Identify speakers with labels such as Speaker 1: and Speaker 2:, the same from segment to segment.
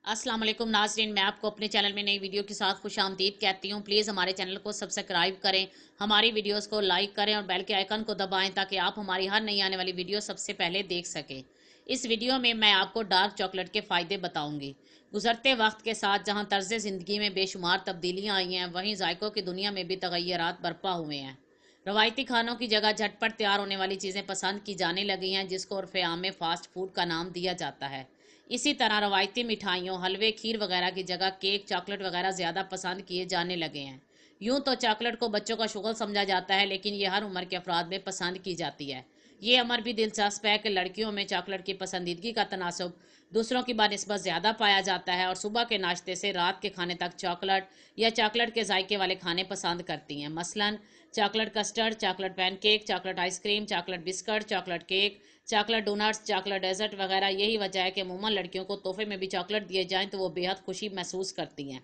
Speaker 1: अस्सलाम वालेकुम नाज़रीन, मैं आपको अपने चैनल में नई वीडियो के साथ खुशामदीद कहती हूँ। प्लीज़ हमारे चैनल को सब्सक्राइब करें, हमारी वीडियोस को लाइक करें और बेल के आइकन को दबाएं ताकि आप हमारी हर नई आने वाली वीडियो सबसे पहले देख सकें। इस वीडियो में मैं आपको डार्क चॉकलेट के फ़ायदे बताऊंगी। गुजरते वक्त के साथ जहाँ तर्ज ज़िंदगी में बेशुमार तब्दीलियाँ आई हैं, वहीं जायकों की दुनिया में भी तगय्युरात बरपा हुए हैं। रवायती खानों की जगह झटपट तैयार होने वाली चीज़ें पसंद की जाने लगी हैं, जिसको उर्फ़ आम में फ़ास्ट फूड का नाम दिया जाता है। इसी तरह रवायती मिठाइयों, हलवे, खीर वगैरह की जगह केक, चॉकलेट वगैरह ज़्यादा पसंद किए जाने लगे हैं। यूं तो चॉकलेट को बच्चों का शुगल समझा जाता है, लेकिन ये हर उम्र के अफराद में पसंद की जाती है। ये अमर भी दिलचस्प है कि लड़कियों में चॉकलेट की पसंदीदगी का तनासब दूसरों की बानिस्बत ज़्यादा पाया जाता है और सुबह के नाश्ते से रात के खाने तक चॉकलेट या चॉकलेट के जायके वाले खाने पसंद करती हैं। मसलन chocolate custard, chocolate pancake, chocolate ice cream, chocolate biscuit, chocolate cake, chocolate donuts, chocolate dessert वगैरह। यही वजह है कि अमूमन लड़कियों को तोहफे में भी चॉकलेट दिए जाएं तो वो बेहद खुशी महसूस करती हैं।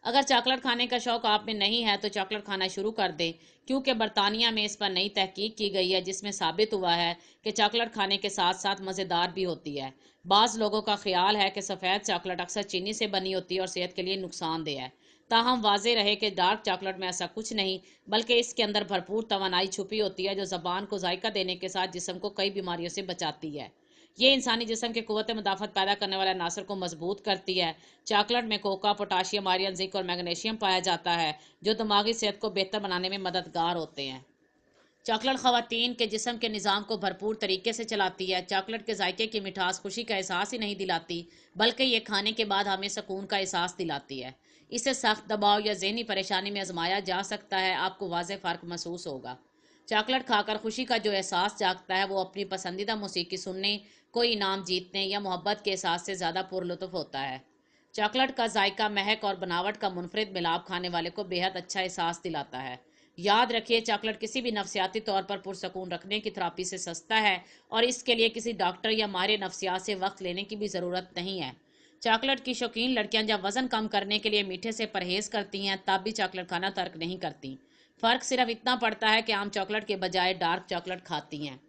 Speaker 1: अगर चॉकलेट खाने का शौक आप में नहीं है तो चॉकलेट खाना शुरू कर दें, क्योंकि बरतानिया में इस पर नई तहकीक की गई है जिसमें साबित हुआ है कि चॉकलेट खाने के साथ साथ मज़ेदार भी होती है। बाज़ लोगों का ख्याल है कि सफ़ेद चॉकलेट अक्सर चीनी से बनी होती है और सेहत के लिए नुकसानदेह है। ताहम वाज़ेह रहे कि डार्क चॉकलेट में ऐसा कुछ नहीं, बल्कि इसके अंदर भरपूर तवानाई छुपी होती है जो ज़बान को जायका देने के साथ जिस्म को कई बीमारियों से बचाती है। ये इंसानी जिस्म के कुव्वत मुदाफ़त पैदा करने वाले अनासर को मजबूत करती है। चॉकलेट में कोका, पोटाशियम, आयरन, जिंक और मैग्नीशियम पाया जाता है, जो दिमागी सेहत को बेहतर बनाने में मददगार होते हैं। चॉकलेट ख़वातीन के जिस्म के निज़ाम को भरपूर तरीके से चलाती है। चॉकलेट के जायके की मिठास खुशी का एहसास ही नहीं दिलाती, बल्कि ये खाने के बाद हमें सुकून का एहसास दिलाती है। इसे सख्त दबाव या ज़हनी परेशानी में आजमाया जा सकता है, आपको वाज़ेह फ़र्क महसूस होगा। चॉकलेट खाकर खुशी का जो एहसास जागता है वो अपनी पसंदीदा मौसीकी सुनने, कोई इनाम जीतने या मोहब्बत के एहसास से ज़्यादा पुरलुत्फ़ होता है। चॉकलेट का जायका, महक और बनावट का मुनफरिद मिलाप खाने वाले को बेहद अच्छा एहसास दिलाता है। याद रखिए, चॉकलेट किसी भी नफ्सियाती तौर पर पुरसकून रखने की थेरेपी से सस्ता है और इसके लिए किसी डॉक्टर या माहिर नफ्सियात से वक्त लेने की भी ज़रूरत नहीं है। चॉकलेट की शौकीन लड़कियां जब वज़न कम करने के लिए मीठे से परहेज़ करती हैं, तब भी चॉकलेट खाना तर्क नहीं करती। फ़र्क सिर्फ इतना पड़ता है कि आम चॉकलेट के बजाय डार्क चॉकलेट खाती हैं।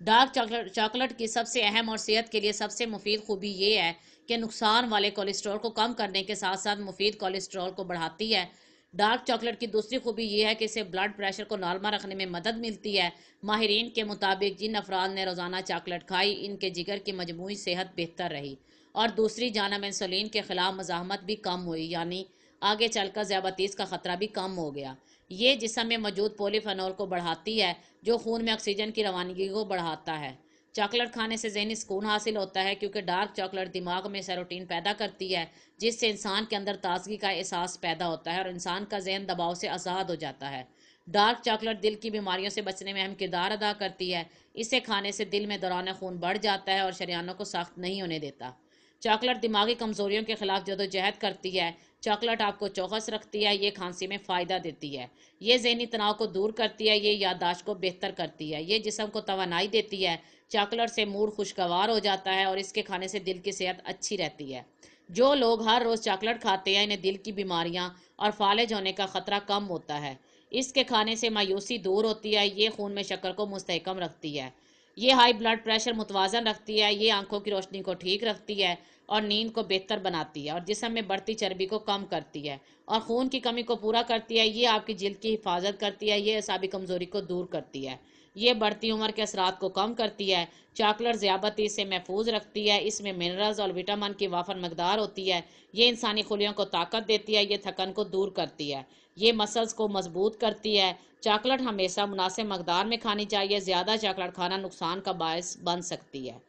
Speaker 1: डार्क चॉकलेट चॉकलेट की सबसे अहम और सेहत के लिए सबसे मुफीद खूबी ये है कि नुकसान वाले कोलेस्ट्रॉल को कम करने के साथ साथ मुफीद कोलेस्ट्रॉल को बढ़ाती है। डार्क चॉकलेट की दूसरी खूबी ये है कि इसे ब्लड प्रेशर को नॉर्मल रखने में मदद मिलती है। माहिरीन के मुताबिक जिन अफराद ने रोज़ाना चॉकलेट खाई, इनके जिगर की मजमूई सेहत बेहतर रही और दूसरी जानब इंसुलिन के खिलाफ मज़ाहमत भी कम हुई, यानी आगे चलकर ज़ियाबतीस का ख़तरा भी कम हो गया। ये जिस्म में मौजूद पॉलीफेनॉल को बढ़ाती है, जो खून में ऑक्सीजन की रवानगी को बढ़ाता है। चॉकलेट खाने से ज़हनी सुकून हासिल होता है, क्योंकि डार्क चॉकलेट दिमाग में सेरोटीन पैदा करती है, जिससे इंसान के अंदर ताजगी का एहसास पैदा होता है और इंसान का जहन दबाव से आज़ाद हो जाता है। डार्क चॉकलेट दिल की बीमारियों से बचने में अहम किरदार अदा करती है। इसे खाने से दिल में दौरान खून बढ़ जाता है और शरीयानों को सख्त नहीं होने देता। चॉकलेट दिमागी कमजोरियों के खिलाफ जदोजहद करती है। चॉकलेट आपको चौकस रखती है, ये खांसी में फ़ायदा देती है, ये जहनी तनाव को दूर करती है, ये याददाश्त को बेहतर करती है, ये जिस्म को तवानाई देती है। चॉकलेट से मूड खुशगवार हो जाता है और इसके खाने से दिल की सेहत अच्छी रहती है। जो लोग हर रोज़ चॉकलेट खाते हैं, इन्हें दिल की बीमारियां और फालिज होने का ख़तरा कम होता है। इसके खाने से मायूसी दूर होती है, ये खून में शक्कर को मुस्तहकम रखती है, ये हाई ब्लड प्रेशर मुतवाजन रखती है, ये आंखों की रोशनी को ठीक रखती है और नींद को बेहतर बनाती है और जिस्म में बढ़ती चर्बी को कम करती है और खून की कमी को पूरा करती है। ये आपकी जिल्द की हिफाजत करती है, ये असाबी कमजोरी को दूर करती है, ये बढ़ती उम्र के असरात को कम करती है। चॉकलेट ज़ियाबती से महफूज रखती है, इसमें मिनरल्स और विटामिन की वाफर मकदार होती है, ये इंसानी खुलियों को ताकत देती है, ये थकन को दूर करती है, ये मसल्स को मजबूत करती है। चॉकलेट हमेशा मुनासिब मकदार में खानी चाहिए, ज़्यादा चॉकलेट खाना नुकसान का बायस बन सकती है।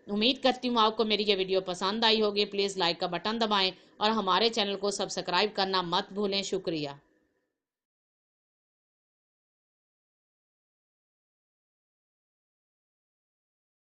Speaker 1: उम्मीद करती हूँ आपको मेरी ये वीडियो पसंद आई होगी। प्लीज़ लाइक का बटन दबाएं और हमारे चैनल को सब्सक्राइब करना मत भूलें। शुक्रिया।